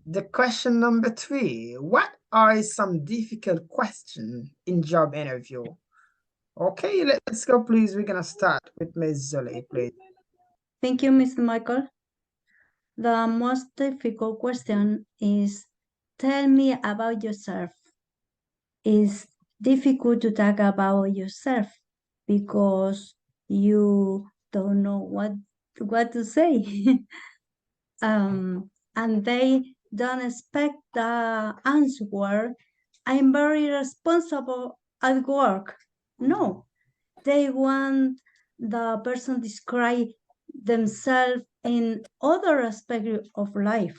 the question number 3. What are some difficult questions in job interview? Okay, let's go, please. We're gonna start with Ms. Zoe, please. Thank you, Mr. Michael. The most difficult question is, tell me about yourself. It's difficult to talk about yourself because you don't know what to say. And they don't expect the answer. I'm very responsible at work. No, they want the person describe themselves in other aspects of life.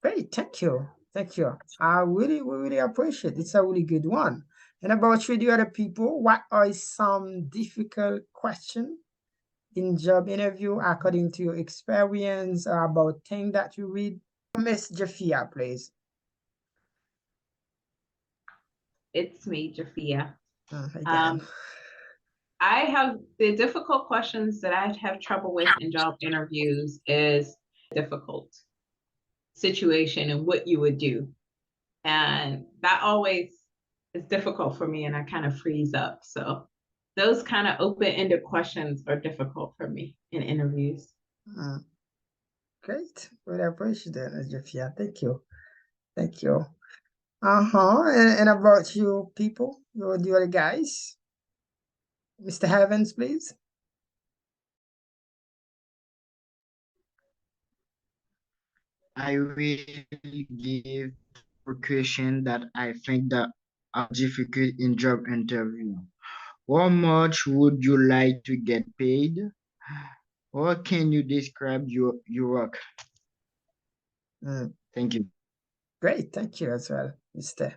Great, thank you. Thank you. I really appreciate it. It's a really good one. And about you, the other people, what are some difficult questions in job interview according to your experience or about things that you read? Miss Jafia, please. It's me, Jafia. Again. I have the difficult questions that I have trouble with in job interviews is difficult situation and what you would do. And that always is difficult for me and I kind of freeze up. So those kind of open-ended questions are difficult for me in interviews. Great. Really appreciate that, Jafia. Thank you. Thank you. And about you people, the other guys. Mr. Evans, please. I will give a question that I think that are difficult in job interview. How much would you like to get paid? Or can you describe your work? Thank you. Great, thank you as well, Mr.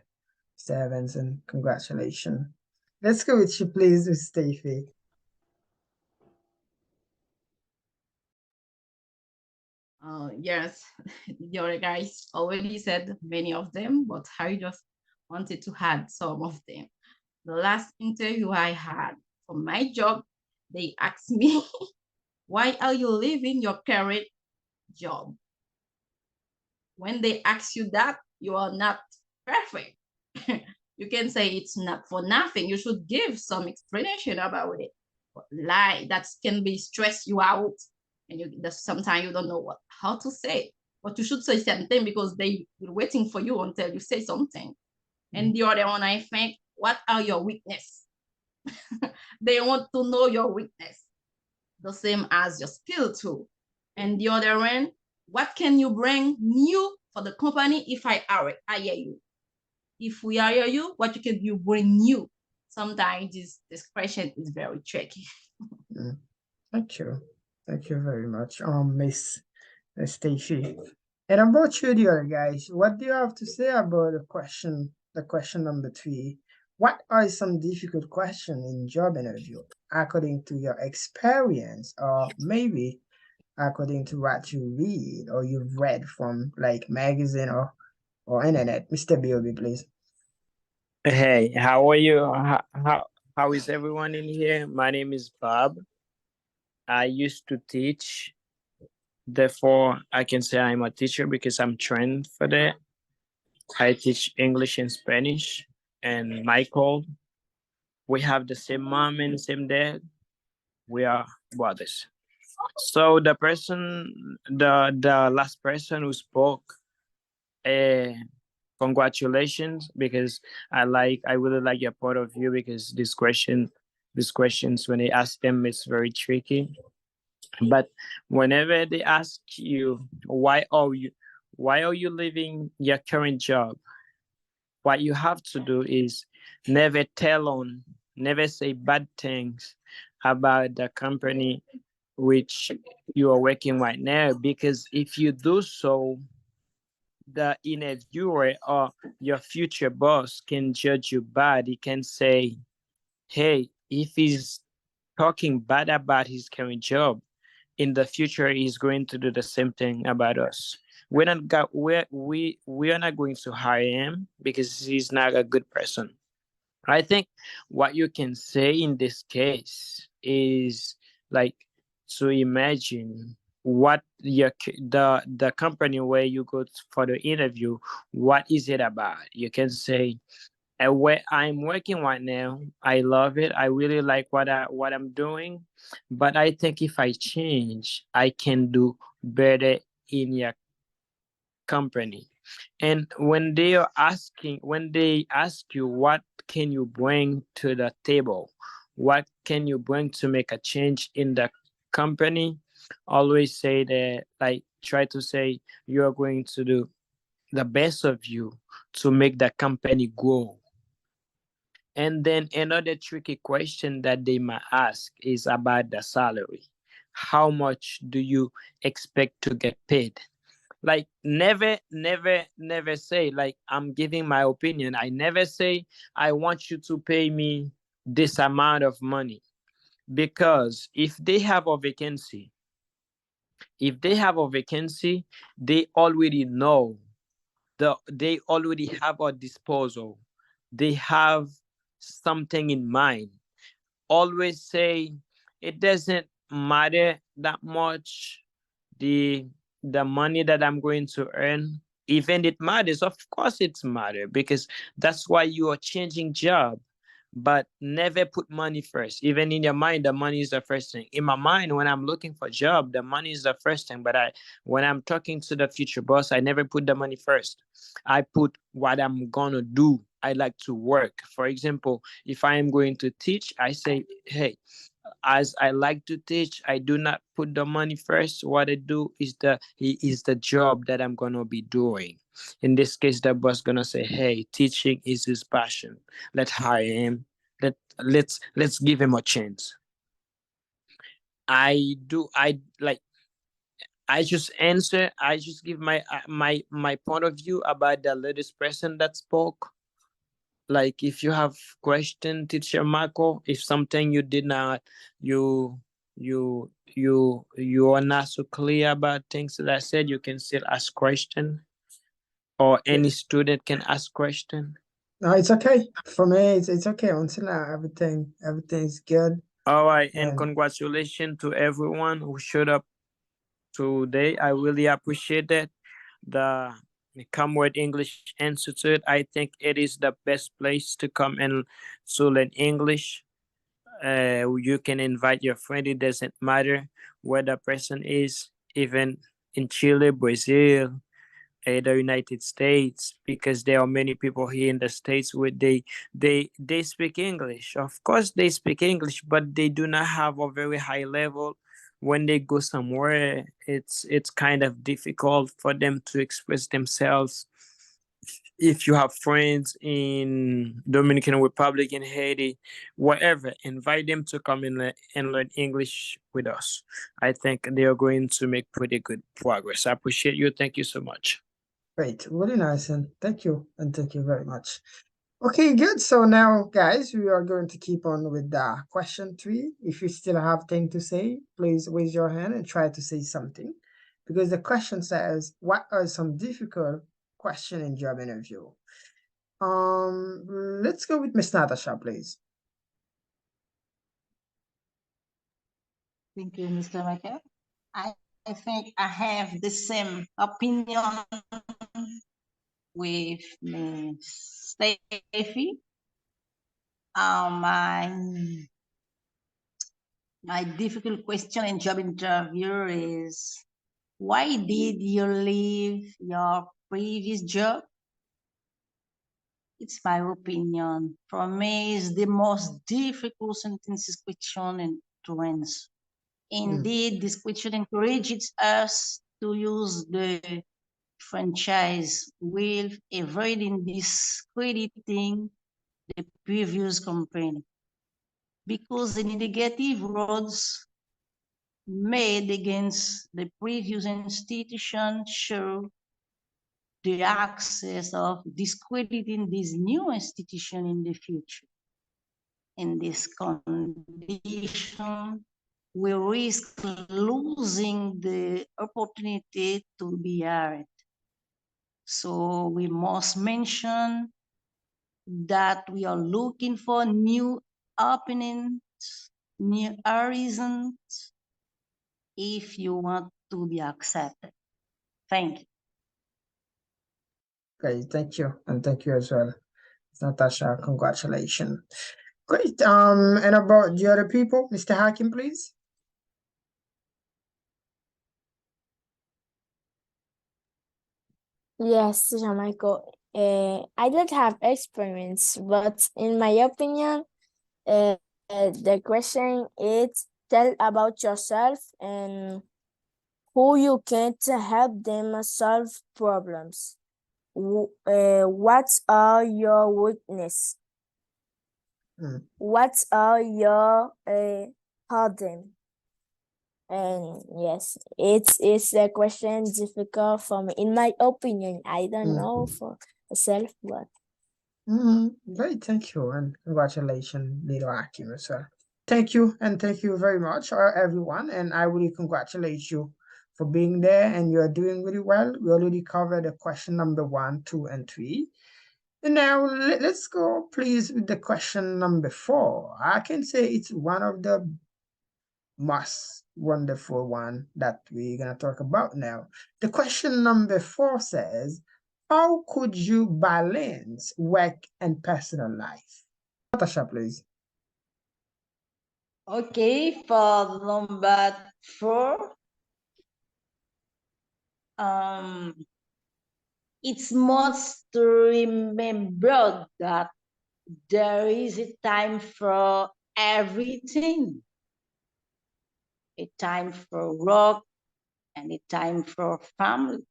Evans, and congratulations. Let's go with you, please, with Steffi. Yes, the other guys already said many of them, but I just wanted to add some of them. The last interview I had for my job, they asked me, why are you leaving your current job? When they ask you that, you are not perfect. You can say it's not for nothing. You should give some explanation about it. Lie that can be stress you out, and sometimes you don't know how to say. But you should say something because they are waiting for you until you say something. And the other one, I think, what are your weaknesses? They want to know your weakness, the same as your skill too. And the other one, what can you bring new for the company if I hire you? If we hire you, what can you bring new? Sometimes this question is very tricky. Thank you. Thank you very much, Miss Stacey. And about you, the other guys, what do you have to say about the question number 3? What are some difficult questions in job interview according to your experience, or maybe according to what you read or you've read from like magazine or internet? Mr. B.O.B., please. Hey, how are you? How is everyone in here? My name is Bob. I used to teach. Therefore, I can say I'm a teacher because I'm trained for that. I teach English and Spanish. And Michael, we have the same mom and the same dad. We are brothers. So the last person who spoke, congratulations, because I really like your point of view, because these questions when they ask them, it's very tricky. But whenever they ask you why are you leaving your current job, what you have to do is never say bad things about the company which you are working right now, because if you do so, the interviewer or your future boss can judge you bad. He can say, hey, if he's talking bad about his current job, in the future he's going to do the same thing about us. We are not going to hire him because he's not a good person. I think what you can say in this case is like to imagine what the company where you go for the interview, what is it about? You can say, where I'm working right now, I love it. I really like what I'm doing, but I think if I change, I can do better in your company. And when they ask you what can you bring to the table, what can you bring to make a change in the company, always say that, like, try to say you are going to do the best of you to make the company grow. And then another tricky question that they might ask is about the salary. How much do you expect to get paid? Like, never say, like, I'm giving my opinion. I never say I want you to pay me this amount of money, because if they have a vacancy, they already know, they already have a disposal, they have something in mind. Always say it doesn't matter that much, the money that I'm going to earn. Even it matters, of course it's matter, because that's why you are changing job. But never put money first. Even in your mind, the money is the first thing. In my mind, when I'm looking for a job, the money is the first thing. But when I'm talking to the future boss, I never put the money first. I put what I'm gonna do. I like to work. For example, if I am going to teach, I say, hey, as I like to teach, I do not put the money first. What I do is the job that I'm gonna be doing. In this case, the boss gonna say, "Hey, teaching is his passion. Let's hire him. Let's give him a chance." I like. I just answer. I just give my point of view about the latest person that spoke. Like, if you have question, teacher Marco, if something you did not, you are not so clear about things that I said, you can still ask question, or any student can ask question. No, it's okay. For me, it's okay until everything's good. All right, and And congratulations to everyone who showed up today. I really appreciate that. The Commonwealth English Institute, I think it is the best place to come and to learn English. You can invite your friend. It doesn't matter where the person is, even in Chile, Brazil, the United States, because there are many people here in the States where they speak English. Of course, they speak English, but they do not have a very high level. When they go somewhere, it's kind of difficult for them to express themselves. If you have friends in Dominican Republic, in Haiti, wherever, invite them to come and learn English with us. I think they are going to make pretty good progress. I appreciate you. Thank you so much. great, really nice, and thank you very much. Okay, good. So now, guys, we are going to keep on with the question 3. If you still have thing to say, please raise your hand and try to say something, because the question says, "What are some difficult question in job interview?" Let's go with Miss Natasha, please. Thank you, Mr. Michael. I think I have the same opinion with Ms. Steffi. My difficult question in job interview is, why did you leave your previous job? It's my opinion. For me, it's the most difficult sentences question and to answer. Indeed, this question encourages us to use the franchise with avoiding discrediting the previous company, because the negative roads made against the previous institution show the access of discrediting this new institution in the future. In this condition, we risk losing the opportunity to be hired. So we must mention that we are looking for new openings, new horizons. If you want to be accepted. Thank you. Okay, thank you, and thank you as well, Natasha. Congratulations. Great. And about the other people, Mr. Hakim, please. Yes, Jamaico. I don't have experience, but in my opinion, the question is tell about yourself and who you can't help them solve problems. What are your weakness? What are your problem? And yes, it's a question difficult for me. In my opinion, I don't know for myself, but Great, thank you, and congratulations, little Hakim as well. Thank you, and thank you very much, everyone, and I really congratulate you for being there, and you're doing really well. We already covered the question number 1, 2, and 3. And now let's go, please, with the question number 4. I can say it's one of the most wonderful one that we're gonna talk about now. The question number 4 says, how could you balance work and personal life? Natasha, please. Okay, for number 4, it's must to remember that there is a time for everything. A time for work and a time for family.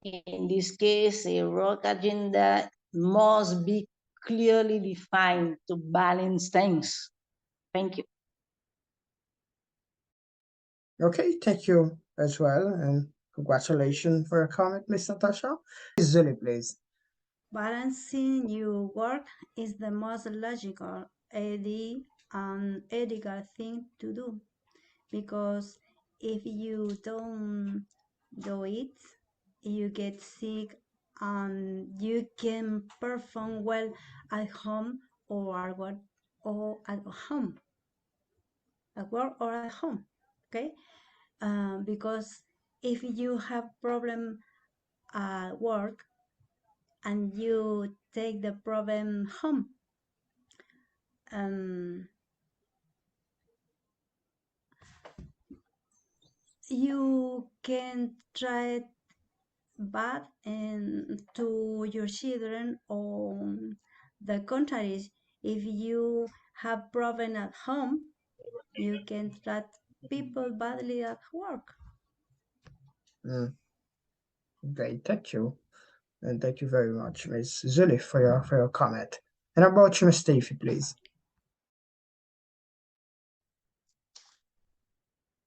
In this case, a work agenda must be clearly defined to balance things. Thank you. Okay, thank you as well, and congratulations for your comment, Miss Natasha. Zuli, please. Balancing your work is the most logical and ethical thing to do, because if you don't do it, you get sick and you can perform well at home or at work or at home. At work or at home, okay? Because if you have problem at work and you take the problem home, you can try it bad and to your children, or the contrary. If you have problem at home, you can treat people badly at work. Great, thank you. And thank you very much, Ms. Zuli, for your comment. And about you, Ms. Stacey, please.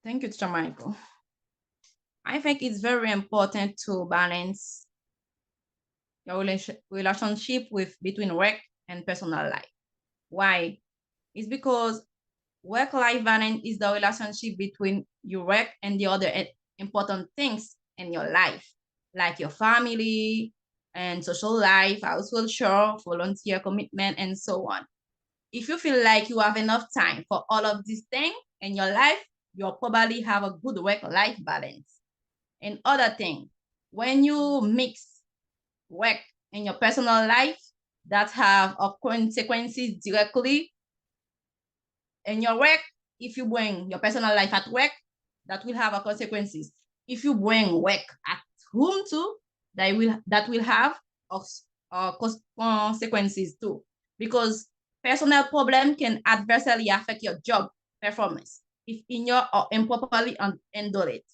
Thank you, Mr. Michael. I think it's very important to balance your relationship between work and personal life. Why? It's because work-life balance is the relationship between your work and the other important things in your life, like your family and social life, household chore, volunteer commitment, and so on. If you feel like you have enough time for all of these things in your life, you'll probably have a good work-life balance. And other thing, when you mix work and your personal life, that have consequences directly in your work. If you bring your personal life at work, that will have consequences. If you bring work at home too, that will have consequences too, because personal problem can adversely affect your job performance if or improperly handle it.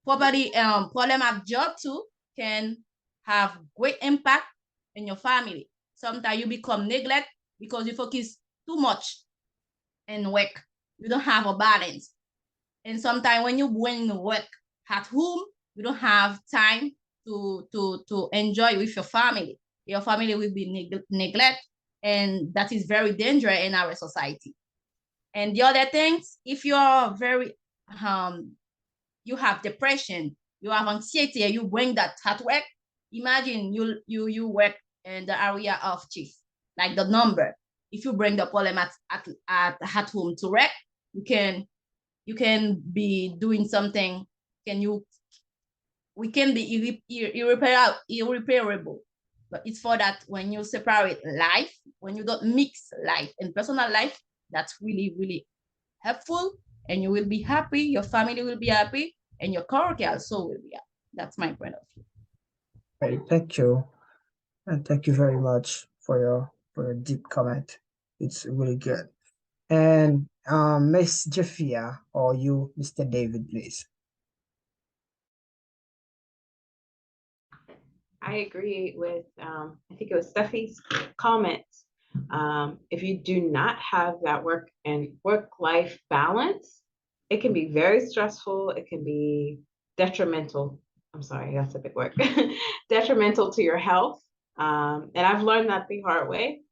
Problem at job too can have great impact in your family. Sometimes you become neglect because you focus too much in work. You don't have a balance. And sometimes when you bring work at home, you don't have time to enjoy with your family. Your family will be neglect, and that is very dangerous in our society. And the other things, if you're very you have depression, you have anxiety, you bring that at work. Imagine you work in the area of chief, like the number. If you bring the problem at home to work, you can you can be doing something, we can be irreparable. But it's for that when you separate life, when you don't mix life and personal life, that's really, really helpful, and you will be happy, your family will be happy, and your coworker also will be happy. That's my point of view. Right, thank you. And thank you very much for your deep comment. It's really good. And Miss Jafia, or you, Mr. David, please. I agree with, I think it was Steffi's comments. If you do not have that work-life balance, it can be very stressful. It can be detrimental. I'm sorry, that's a big word. Detrimental to your health. And I've learned that the hard way.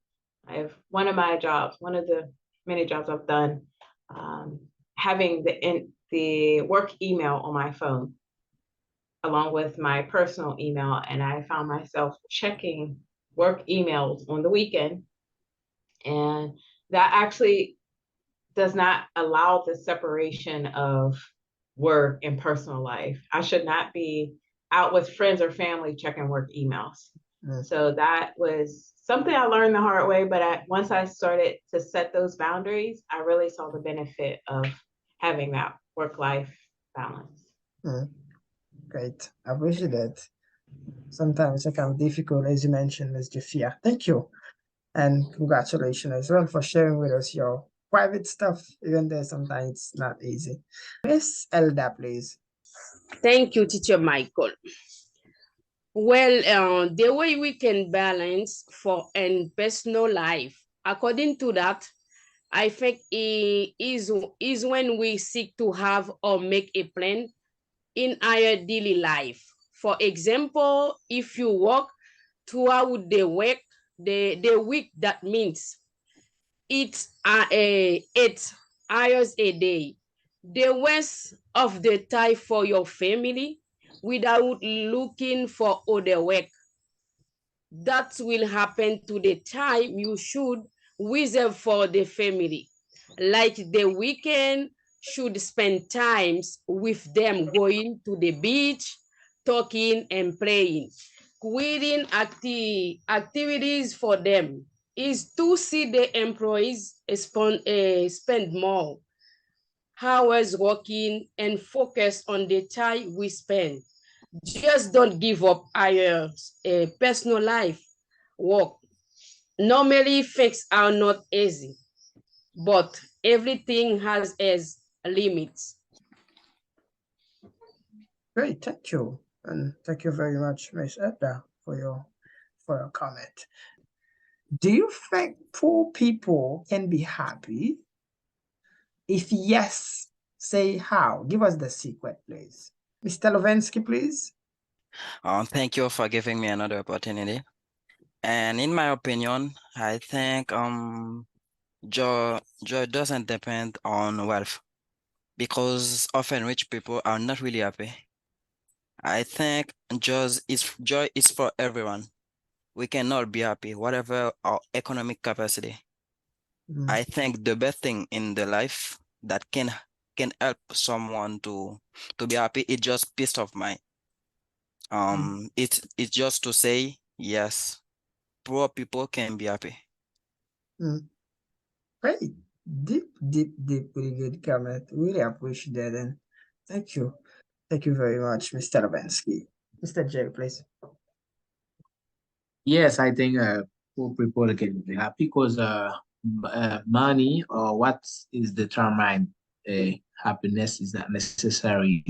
One of the many jobs I've done, having the work email on my phone along with my personal email, and I found myself checking work emails on the weekend, and that actually does not allow the separation of work and personal life. I should not be out with friends or family checking work emails. So that was something I learned the hard way, but once I started to set those boundaries, I really saw the benefit of having that work-life balance. Great, I appreciate that. Sometimes it can be difficult, as you mentioned, Ms. Jafia. Thank you. And congratulations as well for sharing with us your private stuff, even though sometimes it's not easy. Miss Elda, please. Thank you, Teacher Michael. Well, the way we can balance for and personal life, according to that, I think it is when we seek to have or make a plan in our daily life. For example, if you work throughout the week, that means it's 8 hours a day. The rest of the time for your family without looking for other work. That will happen to the time you should reserve for the family. Like the weekend, should spend times with them going to the beach, talking and playing. Creating activities for them is to see the employees spend more hours working and focus on the time we spend. Just don't give up our personal life work. Normally, things are not easy, but everything has its limits. Great, thank you. And thank you very much, Ms. Edda, for your comment. Do you think poor people can be happy? If yes, say how. Give us the secret, please. Mr. Lovensky, please. Thank you for giving me another opportunity. And in my opinion, I think joy doesn't depend on wealth, because often rich people are not really happy. I think joy is for everyone. We cannot be happy, whatever our economic capacity. I think the best thing in the life that can help someone to be happy is just peace of mind. It's just to say yes, poor people can be happy. Great, deep, really good comment. Really appreciate that, and thank you very much, Mr. Lovensky. Mr. J, please. Yes, I think poor people can be happy because money, or what is determined happiness, is not necessary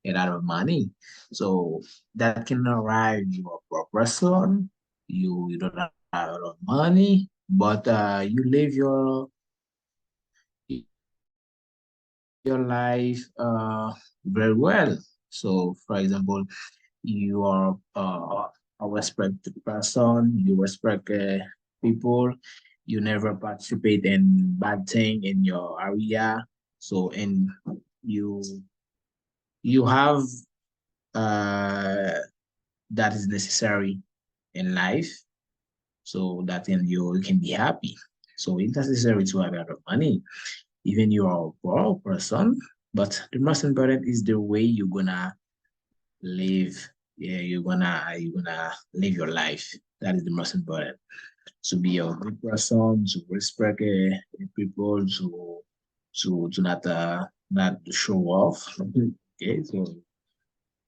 a lot of money. So that can arrive you a poor person, you don't have a lot of money, but you live your life very well. So for example, you are a respected person, you respect people, you never participate in bad thing in your area. So, and you have that is necessary in life, so that you can be happy. So it's necessary to have a lot of money. Even you are a poor person, But the most important is the way you're gonna live. Yeah, you're gonna live your life. That is the most important. To be a good person, to respect people, to not to show off. Okay, so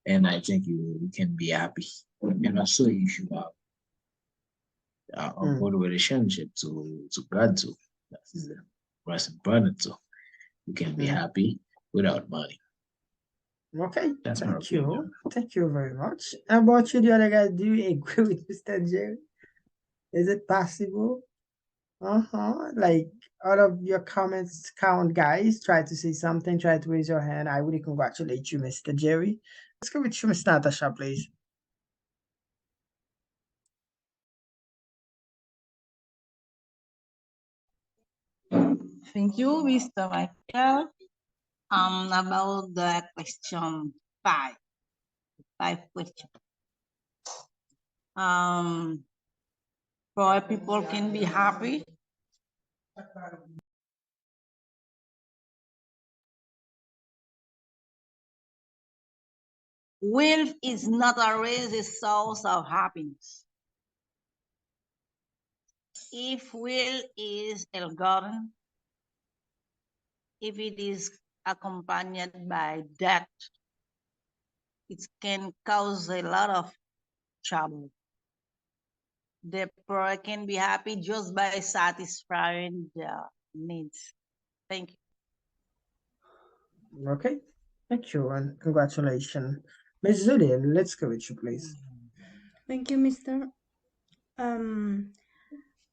and I think you can be happy. And also you should have a good relationship to God too. That is the most important too. You can be happy without money. Okay, That's my thank you. opinion. Thank you very much. How about you, the other guy? Do you agree with Mr. Jerry? Is it possible? Like all of your comments count, guys. Try to say something, try to raise your hand. I really congratulate you, Mr. Jerry. Let's go with you, Miss Natasha, please. Thank you, Mr. Michael. About the question five question. Poor people can be happy. Wealth is not always a source of happiness. If wealth is ill-gotten, if it is accompanied by debt, it can cause a lot of trouble. The poor can be happy just by satisfying their needs. Thank you. Okay, thank you and congratulations. Miss Julian, let's go with you, please. Thank you, Mr.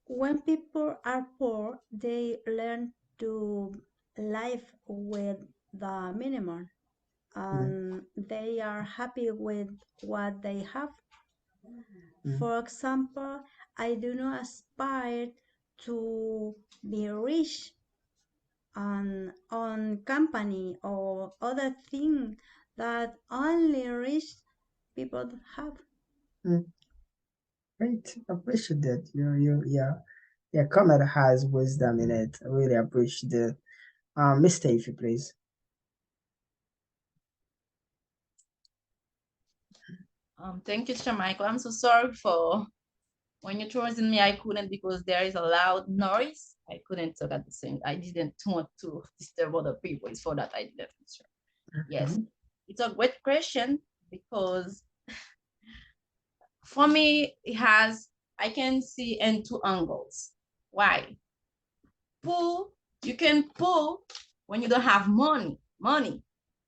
When people are poor, they learn to live with the minimum and they are happy with what they have. For example, I do not aspire to be rich on company or other thing that only rich people have. Great, appreciate that. Your comment has wisdom in it. I really appreciate it. Miss Stacey, please. Thank you, Sir Michael. I'm so sorry for when you chosen me, I couldn't because there is a loud noise. I couldn't talk at the same. I didn't want to disturb other people. It's for that I didn't answer. Yes, it's a great question because for me, I can see in two angles. Why? You can pull when you don't have money,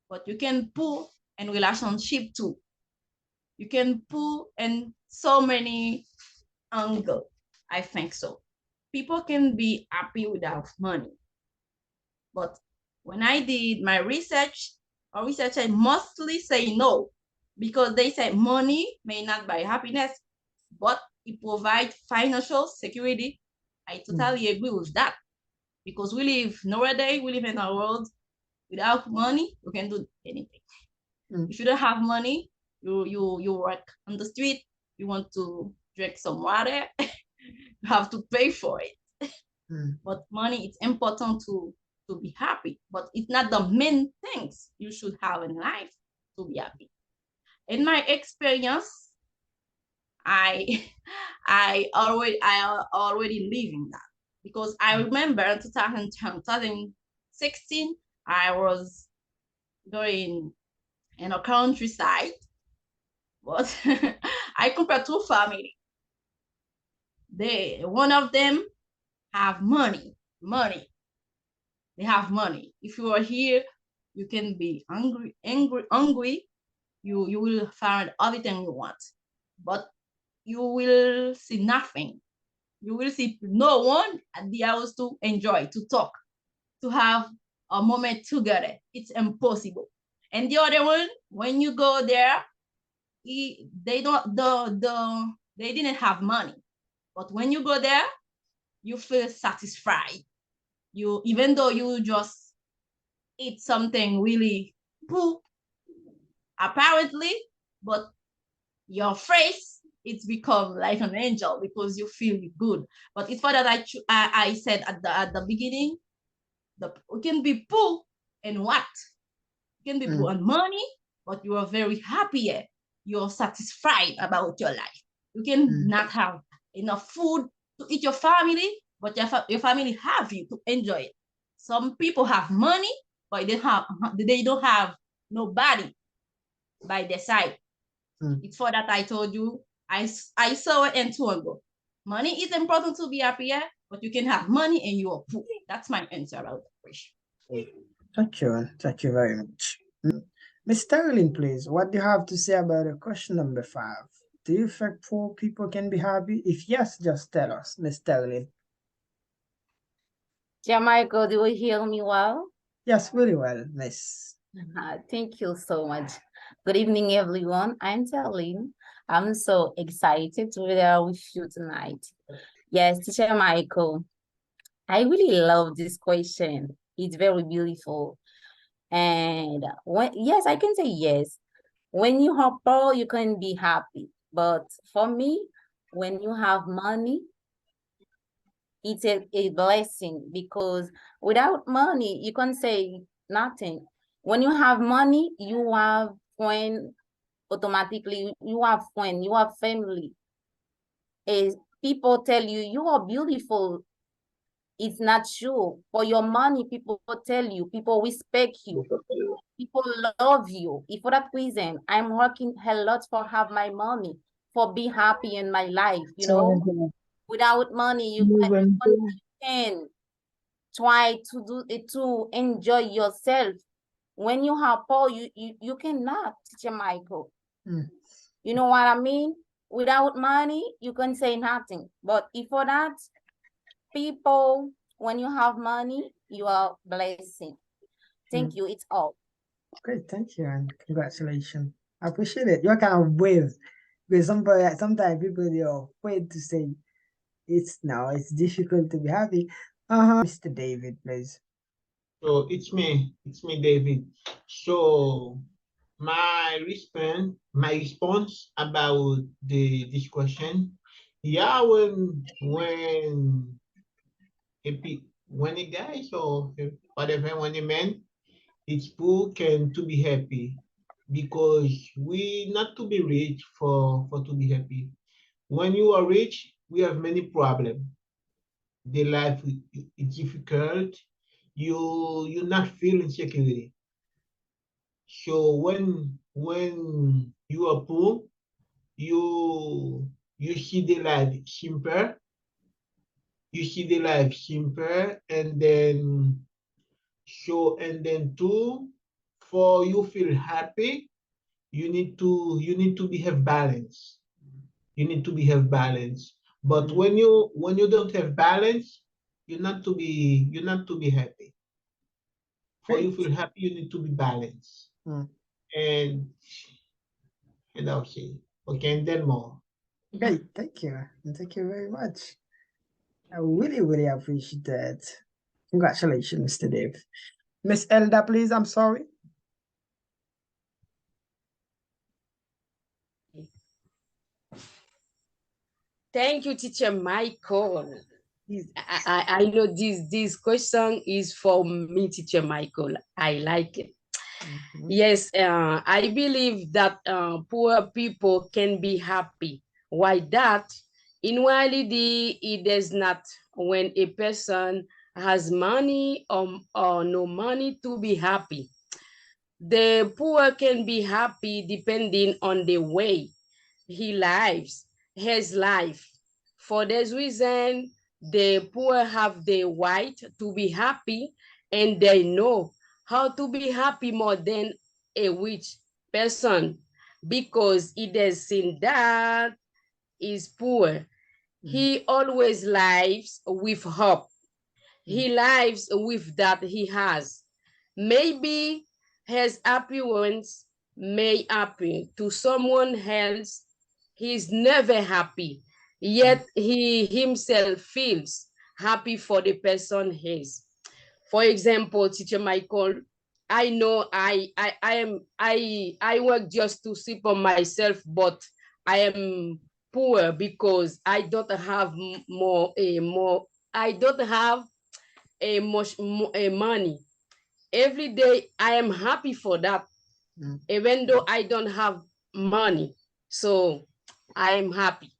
but you can pull in relationship too. You can pull in so many angles. I think so. People can be happy without money. But when I did my research, I mostly say no, because they say money may not buy happiness, but it provides financial security. I totally agree with that, because nowadays we live in a world without money, you can do anything. If you don't have money, you work on the street, you want to drink some water, you have to pay for it. But money, it's important to be happy, but it's not the main things you should have in life to be happy. In my experience, I already live in that, because I remember in 2016, I was going in a countryside, but I compared two families. One of them have money. They have money. If you are here, you can be hungry. You will find everything you want, but you will see nothing. You will see no one at the house to enjoy, to talk, to have a moment together. It's impossible. And the other one, when you go there, they didn't have money, but when you go there, you feel satisfied. Even though you just eat something really poor, apparently, but your face, it's become like an angel because you feel good. But it's for that I said at the beginning, we can be poor and what? You can be poor on money, but you are very happy yet. You're satisfied about your life. You can not have enough food to eat your family, but your family have you to enjoy it. Some people have money, but they don't have nobody by their side. It's for that I told you, I saw it in Togo. Money is important to be happy, yeah, but you can have money and you are poor. That's my answer about the question. Thank you very much. Miss Sterling, please, what do you have to say about question number 5? Do you think poor people can be happy? If yes, just tell us, Miss Sterling. Yeah, Michael, do you hear me well? Yes, really well, Miss. Thank you so much. Good evening, everyone. I'm Sterling. I'm so excited to be there with you tonight. Yes, Teacher Michael, I really love this question. It's very beautiful. And yes, I can say yes. When you are poor, you can be happy. But for me, when you have money, it's a blessing, because without money, you can say nothing. When you have money, you have friend, automatically, you have friend, you have family. People tell you, you are beautiful. It's not true. For your money, people tell you, people respect you, people love you. If for that reason, I'm working a lot for have my money, for be happy in my life, you know. Without money, you can try to do it to enjoy yourself. When you have poor, you cannot, Teacher Michael. You know what I mean? Without money, you can say nothing. But if for that, people, when you have money, you are blessing. Thank you. It's all. Great, thank you, and congratulations. I appreciate it. You're kind of brave, because sometimes people, they're afraid to say it's difficult to be happy. Mr. David, please. So it's me, David. So my response about this question, yeah, when a guy or whatever, when a man, it's poor can to be happy, because we not to be rich for to be happy. When you are rich, we have many problems. The life is difficult. You not feel insecurity. So when you are poor, you see the life simple. You see the life simple, and then too, for you feel happy, you need to be have balance. You need to be have balance. But when you don't have balance, you're not to be happy. For you feel happy, you need to be balanced. And I'll say, okay, and then more. Great, thank you. And thank you very much. I really, really appreciate that. Congratulations, Mr. Dave. Miss Elda, please, I'm sorry. Thank you, Teacher Michael. I know this question is for me, Teacher Michael. I like it. Yes, I believe that poor people can be happy. Why that? In reality, it does not. When a person has money or no money to be happy, the poor can be happy depending on the way he lives his life. For this reason, the poor have the right to be happy, and they know how to be happy more than a rich person, because it has seen that is poor. He always lives with hope. He lives with that he has. Maybe his appearance may appear to someone else he's never happy, yet he himself feels happy for the person he is. For example, Teacher Michael, I know I work just to support myself, but I am poor because I don't have I don't have much money. every day I am happy for that, even though I don't have money. So I am happy.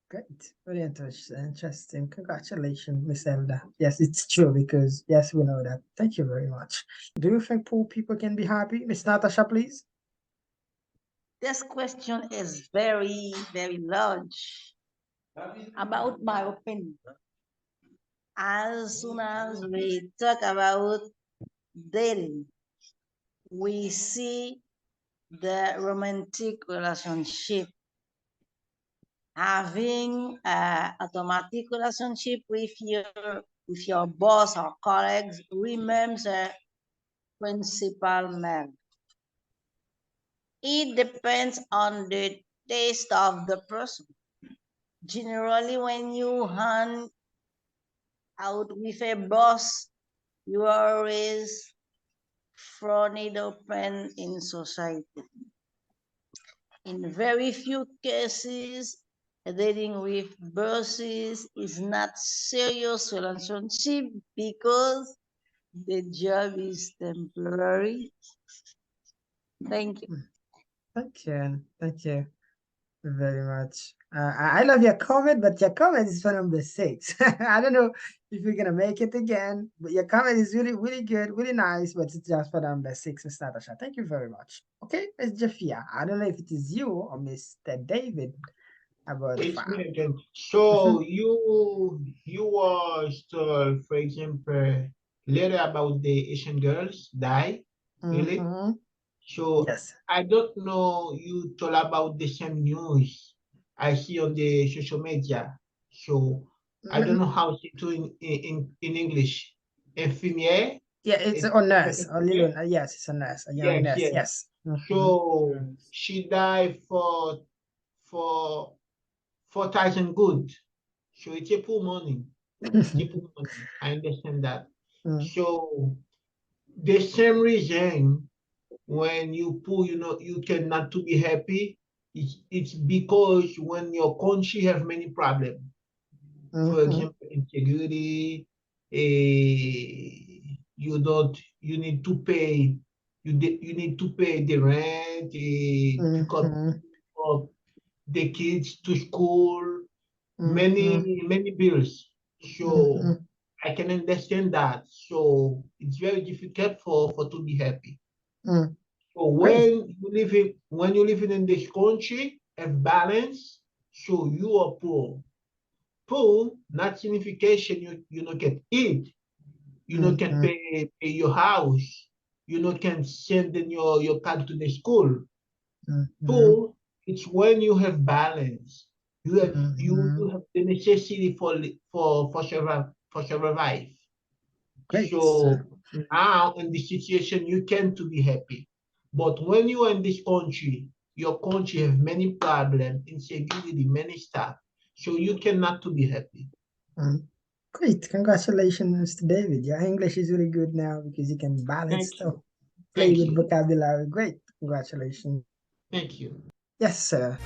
Great, very interesting. Congratulations, Miss Elda. Yes, it's true because yes, we know that. Thank you very much. Do you think poor people can be happy, Miss Natasha, please? This question is very, very large. About my opinion, as soon as we talk about dating, we see the romantic relationship, having a automatic relationship with your boss or colleagues remains a principal man. It depends on the taste of the person. Generally, when you hang out with a boss, you are always frowned open in society. In very few cases, dating with bosses is not serious relationship because the job is temporary. Thank you. Thank you. Thank you very much. I love your comment, but your comment is for number 6. I don't know if you're gonna make it again, but your comment is really, really good, really nice, but it's just for number 6, Miss Natasha. Thank you very much. Okay, Miss Jafia. I don't know if it is you or Mr. David about It's 5. me again. So you was told, for example, later about the Asian girls die, really? So Yes. I don't know you told about the same news I see on the social media. So I don't know how to do in English. Infirmière? Yeah, it's a nurse. A little, yes, it's a nurse, a young nurse. Yes. So she died for 4,000 good. So it's a poor money. It's a poor money. I understand that. So the same reason when you poor, you cannot to be happy. It's because when your country have many problems. For example, insecurity, you need to pay, you need to pay the rent, to come up the kids to school, many bills. So I can understand that. So it's very difficult for to be happy. So when you living in this country, have balance, so you are poor. Poor, not signification you not can eat, you not can pay your house, you not can send in your kid to the school. Poor, it's when you have balance. You have the necessity for survive. Great. So now in this situation you can to be happy. But when you are in this country, your country have many problems, insecurity, many stuff. So you cannot to be happy. Great. Congratulations, Mr. David. Your English is really good now because you can balance stuff. Play Thank with you. vocabulary. Great. Congratulations. Thank you. Yes, sir.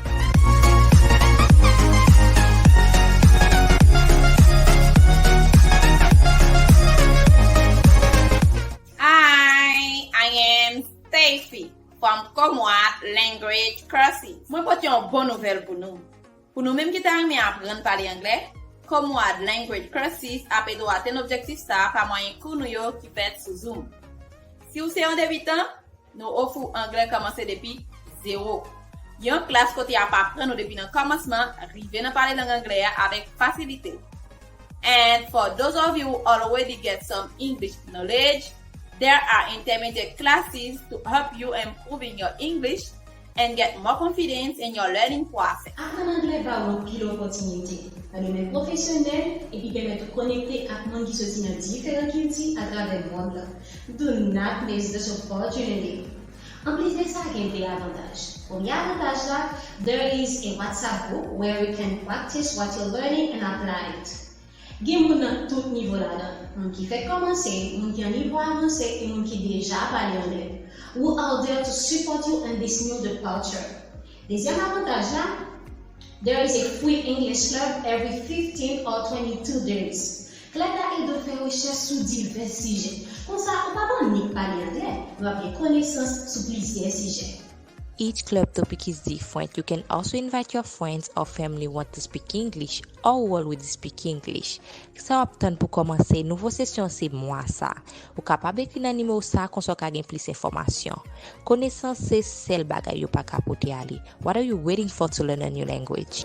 Hi, I am Stacey from Commonwealth Language Courses. Moi pote yon bon nouvel pou nou. Pou nou menm ki ta reme apren pale anglais, Commonwealth Language Courses ap edo aten objektif sa pa mwayen kou nou yo ki fet sou Zoom. Si ou se yon debitan, nou ofou anglais komanse depi 0. Yon klas kote ap apren nou depi nan komansman, rive nan pale lang anglais avec facilité. And for those of you who already get some English knowledge, there are intermediate classes to help you improving your English and get more confidence in your learning process. Apprendre anglais ba ou pile opportunité. Un domaine professionnel et puis permettre de connecter avec monde qui sont dans différentes cultures à travers le monde. Do not miss this opportunity. En plus de ça, il y a des avantages. Premier avantage là, there is a WhatsApp group where you can practice what you're learning and apply it. Gen moun nan tout niveau là-dedans. Moun qui fait commencer, moun qui a un niveau avancé et moun qui déjà parle anglais. Who are there to support you in this new departure. Deuxième avantage là, there is a free English club every 15 or 22 days. Cela aide de faire recherche sur divers sujets. Comme ça, on va pas unique parler anglais, on va avoir connaissance sur plusieurs sujets. Each club topic is different. You can also invite your friends or family want to speak English or already speak English. Ça optan pour commencer nouveau session c'est moi ça. Ou capable écrire dans numéro ça qu'on soit gagne plus information. Connaissance c'est celle bagay yo pa kapote ali. What are you waiting for to learn a new language?